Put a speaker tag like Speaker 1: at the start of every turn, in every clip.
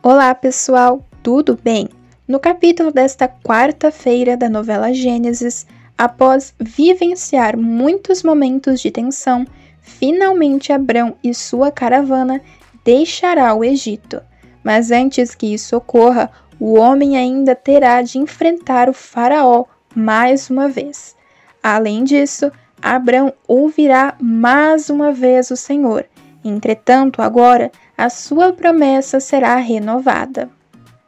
Speaker 1: Olá pessoal, tudo bem? No capítulo desta quarta-feira da novela Gênesis, após vivenciar muitos momentos de tensão, finalmente Abrão e sua caravana deixará o Egito. Mas antes que isso ocorra, o homem ainda terá de enfrentar o faraó mais uma vez. Além disso, Abrão ouvirá mais uma vez o Senhor. Entretanto, agora, a sua promessa será renovada.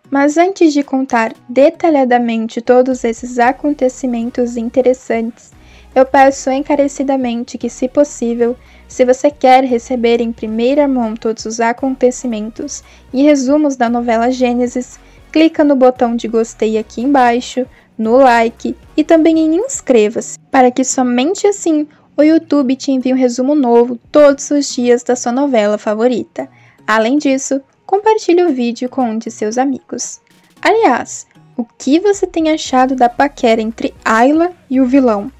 Speaker 1: Mas antes de contar detalhadamente todos esses acontecimentos interessantes, eu peço encarecidamente que, se possível, se você quer receber em primeira mão todos os acontecimentos e resumos da novela Gênesis, clica no botão de gostei aqui embaixo, no like e também em inscreva-se, para que somente assim o YouTube te envie um resumo novo todos os dias da sua novela favorita. Além disso, compartilhe o vídeo com um de seus amigos. Aliás, o que você tem achado da paquera entre Ayla e o vilão?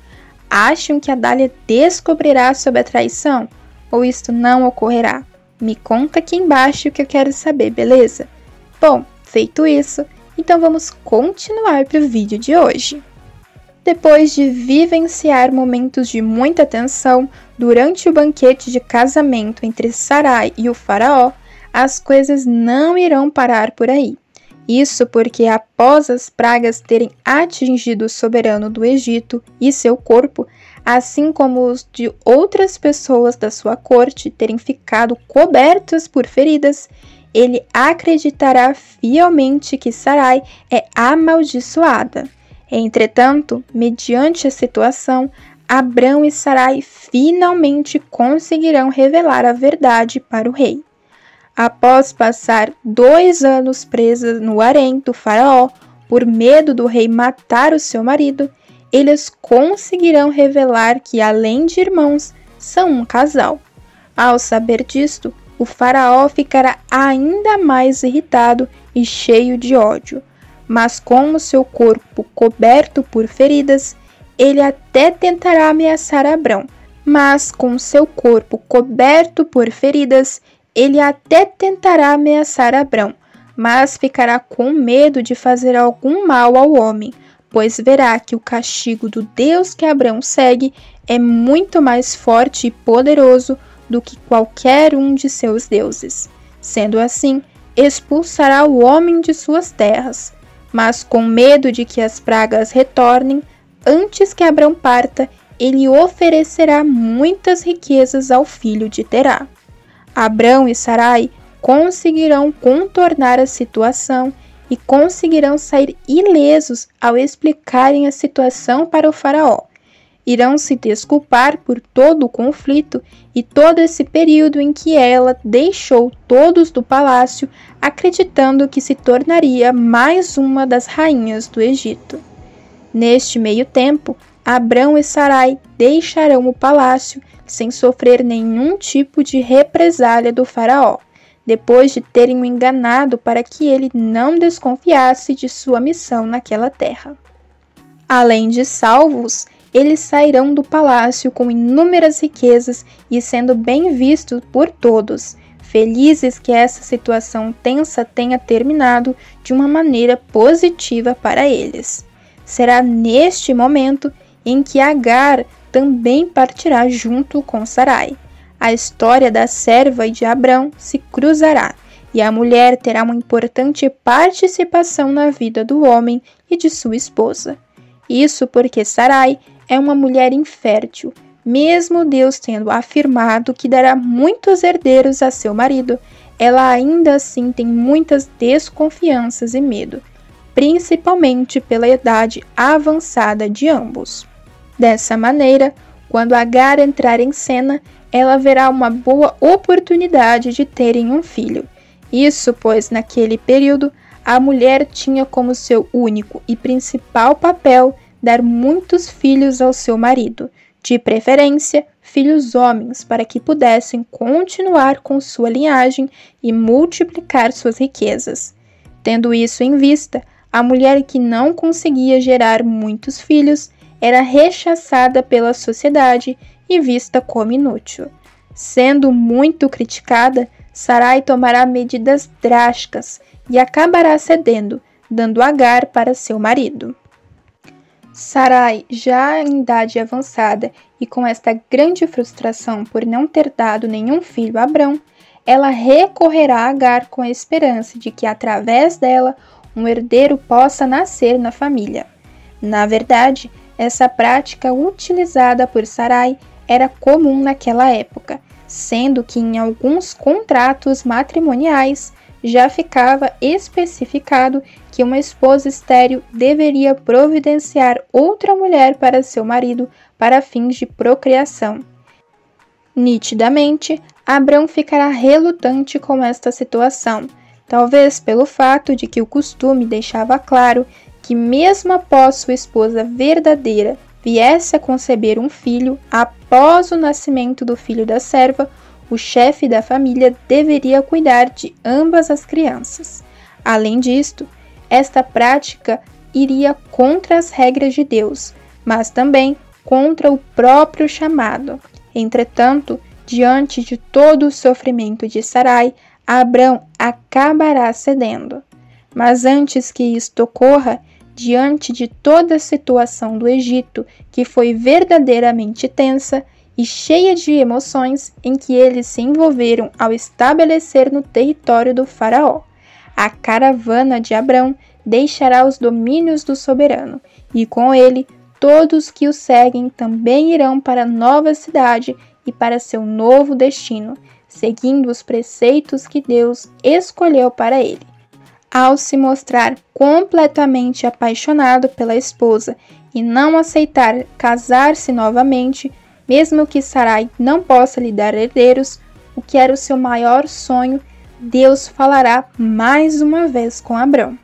Speaker 1: Acham que a Dália descobrirá sobre a traição? Ou isto não ocorrerá? Me conta aqui embaixo que eu quero saber, beleza? Bom, feito isso, então vamos continuar para o vídeo de hoje. Depois de vivenciar momentos de muita tensão durante o banquete de casamento entre Sarai e o faraó, as coisas não irão parar por aí. Isso porque após as pragas terem atingido o soberano do Egito e seu corpo, assim como os de outras pessoas da sua corte terem ficado cobertos por feridas, ele acreditará fielmente que Sarai é amaldiçoada. Entretanto, mediante a situação, Abrão e Sarai finalmente conseguirão revelar a verdade para o rei. Após passar 2 anos presas no harém do faraó, por medo do rei matar o seu marido, eles conseguirão revelar que, além de irmãos, são um casal. Ao saber disto, o faraó ficará ainda mais irritado e cheio de ódio. Mas com o seu corpo coberto por feridas, ele até tentará ameaçar Abrão. Mas ficará com medo de fazer algum mal ao homem, pois verá que o castigo do Deus que Abrão segue é muito mais forte e poderoso do que qualquer um de seus deuses. Sendo assim, expulsará o homem de suas terras. Mas com medo de que as pragas retornem, antes que Abrão parta, ele oferecerá muitas riquezas ao filho de Terá. Abrão e Sarai conseguirão contornar a situação e conseguirão sair ilesos ao explicarem a situação para o faraó. Irão se desculpar por todo o conflito e todo esse período em que ela deixou todos do palácio acreditando que se tornaria mais uma das rainhas do Egito. Neste meio tempo, Abrão e Sarai deixarão o palácio sem sofrer nenhum tipo de represália do faraó, depois de terem o enganado para que ele não desconfiasse de sua missão naquela terra. Além de salvos, eles sairão do palácio com inúmeras riquezas e sendo bem vistos por todos, felizes que essa situação tensa tenha terminado de uma maneira positiva para eles. Será neste momento em que Agar também partirá junto com Sarai. A história da serva e de Abrão se cruzará, e a mulher terá uma importante participação na vida do homem e de sua esposa. Isso porque Sarai é uma mulher infértil, mesmo Deus tendo afirmado que dará muitos herdeiros a seu marido, ela ainda assim tem muitas desconfianças e medo, principalmente pela idade avançada de ambos. Dessa maneira, quando Agar entrar em cena, ela verá uma boa oportunidade de terem um filho. Isso pois naquele período, a mulher tinha como seu único e principal papel dar muitos filhos ao seu marido, de preferência filhos homens, para que pudessem continuar com sua linhagem e multiplicar suas riquezas. Tendo isso em vista, a mulher que não conseguia gerar muitos filhos era rechaçada pela sociedade e vista como inútil. Sendo muito criticada, Sarai tomará medidas drásticas e acabará cedendo, dando Agar para seu marido. Sarai, já em idade avançada e com esta grande frustração por não ter dado nenhum filho a Abrão, ela recorrerá a Agar com a esperança de que através dela um herdeiro possa nascer na família. Na verdade, essa prática utilizada por Sarai era comum naquela época, sendo que em alguns contratos matrimoniais já ficava especificado que uma esposa estéril deveria providenciar outra mulher para seu marido para fins de procriação. Nitidamente, Abrão ficará relutante com esta situação, talvez pelo fato de que o costume deixava claro que mesmo após sua esposa verdadeira viesse a conceber um filho, após o nascimento do filho da serva, o chefe da família deveria cuidar de ambas as crianças. Além disto, esta prática iria contra as regras de Deus, mas também contra o próprio chamado. Entretanto, diante de todo o sofrimento de Sarai, Abrão acabará cedendo. Mas antes que isto ocorra, diante de toda a situação do Egito, que foi verdadeiramente tensa e cheia de emoções em que eles se envolveram ao estabelecer no território do faraó, a caravana de Abrão deixará os domínios do soberano, e com ele todos que o seguem também irão para a nova cidade e para seu novo destino, seguindo os preceitos que Deus escolheu para ele. Ao se mostrar completamente apaixonado pela esposa e não aceitar casar-se novamente, mesmo que Sarai não possa lhe dar herdeiros, o que era o seu maior sonho, Deus falará mais uma vez com Abrão.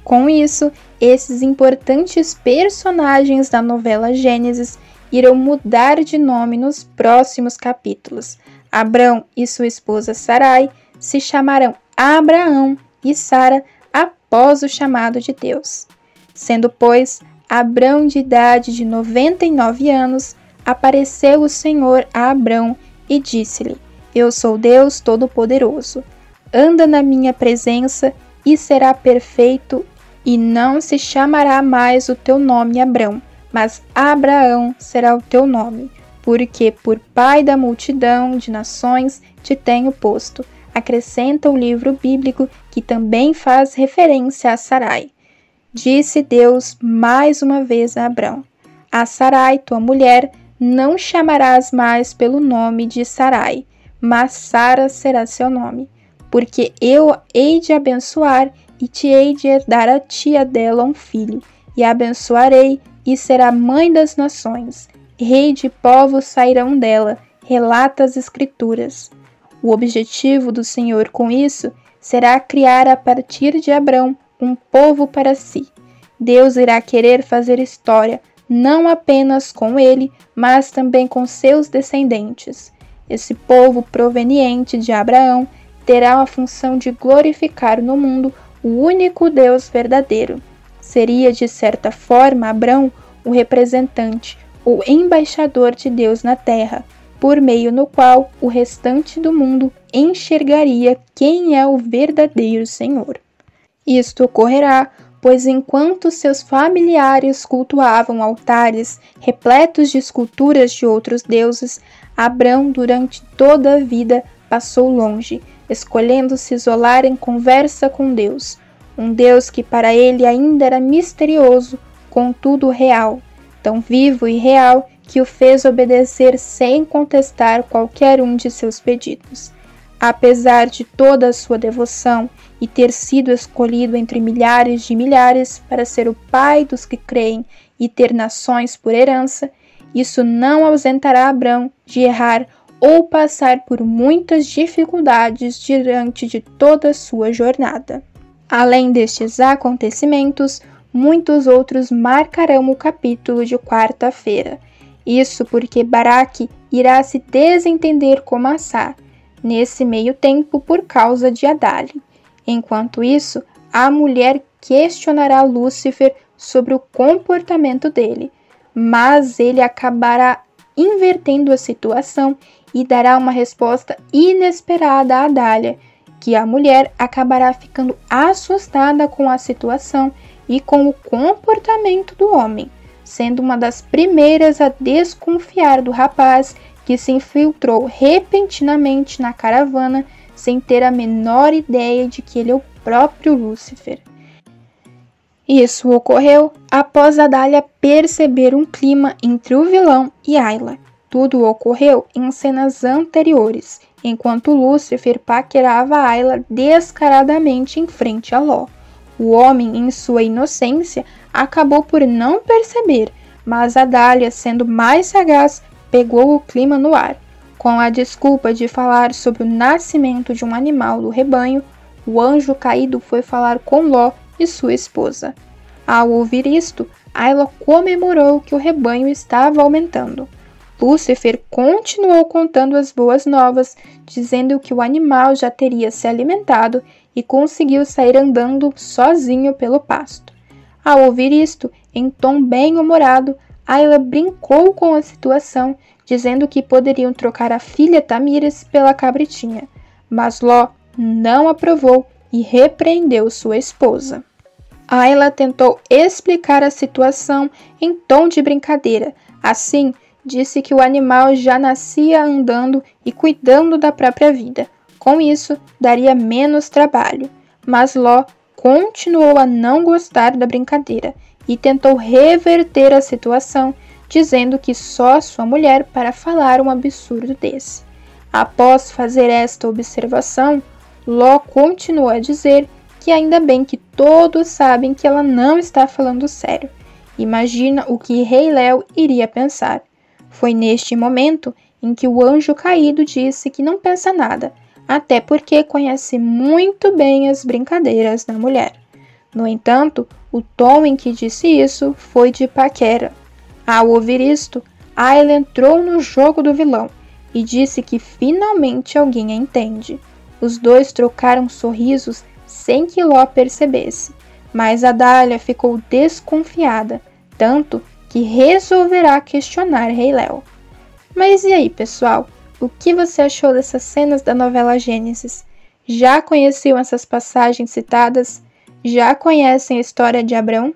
Speaker 1: Com isso, esses importantes personagens da novela Gênesis irão mudar de nome nos próximos capítulos. Abrão e sua esposa Sarai se chamarão Abraão e Sara após o chamado de Deus. Sendo, pois, Abrão de idade de 99 anos, apareceu o Senhor a Abrão e disse-lhe: Eu sou Deus Todo-Poderoso. Anda na minha presença e será perfeito, e não se chamará mais o teu nome Abrão, mas Abraão será o teu nome, porque por pai da multidão de nações te tenho posto. Acrescenta o livro bíblico que também faz referência a Sarai. Disse Deus mais uma vez a Abrão: A Sarai, tua mulher, não chamarás mais pelo nome de Sarai, mas Sara será seu nome, porque eu hei de abençoar e te hei de dar a tia dela um filho, e a abençoarei, e será mãe das nações. Rei de povos sairão dela, relata as Escrituras. O objetivo do Senhor com isso será criar a partir de Abrão um povo para si. Deus irá querer fazer história, não apenas com ele, mas também com seus descendentes. Esse povo proveniente de Abraão terá a função de glorificar no mundo o único Deus verdadeiro. Seria, de certa forma, Abrão o representante, o embaixador de Deus na terra, por meio no qual o restante do mundo enxergaria quem é o verdadeiro Senhor. Isto ocorrerá, pois enquanto seus familiares cultuavam altares repletos de esculturas de outros deuses, Abrão durante toda a vida passou longe, escolhendo se isolar em conversa com Deus, um Deus que para ele ainda era misterioso, contudo real, tão vivo e real que o fez obedecer sem contestar qualquer um de seus pedidos. Apesar de toda a sua devoção e ter sido escolhido entre milhares de milhares para ser o pai dos que creem e ter nações por herança, isso não ausentará Abrão de errar ou passar por muitas dificuldades diante de toda a sua jornada. Além destes acontecimentos, muitos outros marcarão o capítulo de quarta-feira. Isso porque Baraque irá se desentender com Assá, nesse meio tempo por causa de Adali. Enquanto isso, a mulher questionará Lúcifer sobre o comportamento dele, mas ele acabará invertendo a situação e dará uma resposta inesperada a Dália, que a mulher acabará ficando assustada com a situação e com o comportamento do homem, sendo uma das primeiras a desconfiar do rapaz que se infiltrou repentinamente na caravana sem ter a menor ideia de que ele é o próprio Lúcifer. Isso ocorreu após a Dália perceber um clima entre o vilão e Ayla. Tudo ocorreu em cenas anteriores, enquanto Lúcifer paquerava Ayla descaradamente em frente a Ló. O homem, em sua inocência, acabou por não perceber, mas a Dália, sendo mais sagaz, pegou o clima no ar. Com a desculpa de falar sobre o nascimento de um animal do rebanho, o anjo caído foi falar com Ló e sua esposa. Ao ouvir isto, Ayla comemorou que o rebanho estava aumentando. Lúcifer continuou contando as boas novas, dizendo que o animal já teria se alimentado e conseguiu sair andando sozinho pelo pasto. Ao ouvir isto, em tom bem-humorado, Ayla brincou com a situação, dizendo que poderiam trocar a filha Tamires pela cabritinha, mas Ló não aprovou e repreendeu sua esposa. Ayla tentou explicar a situação em tom de brincadeira. Assim, disse que o animal já nascia andando e cuidando da própria vida. Com isso, daria menos trabalho. Mas Ló continuou a não gostar da brincadeira e tentou reverter a situação, dizendo que só sua mulher para falar um absurdo desse. Após fazer esta observação, Ló continuou a dizer que ainda bem que todos sabem que ela não está falando sério. Imagina o que Rei Léo iria pensar. Foi neste momento em que o anjo caído disse que não pensa nada, até porque conhece muito bem as brincadeiras da mulher. No entanto, o tom em que disse isso foi de paquera. Ao ouvir isto, Ayla entrou no jogo do vilão e disse que finalmente alguém a entende. Os dois trocaram sorrisos sem que Ló percebesse, mas a Dália ficou desconfiada, tanto que resolverá questionar Rei Léo. Mas e aí, pessoal? O que você achou dessas cenas da novela Gênesis? Já conheciam essas passagens citadas? Já conhecem a história de Abrão?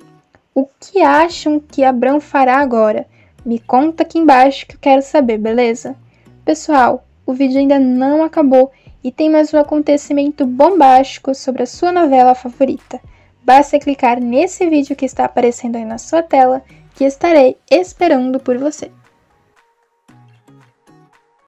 Speaker 1: O que acham que Abrão fará agora? Me conta aqui embaixo que eu quero saber, beleza? Pessoal, o vídeo ainda não acabou e tem mais um acontecimento bombástico sobre a sua novela favorita. Basta clicar nesse vídeo que está aparecendo aí na sua tela que estarei esperando por você.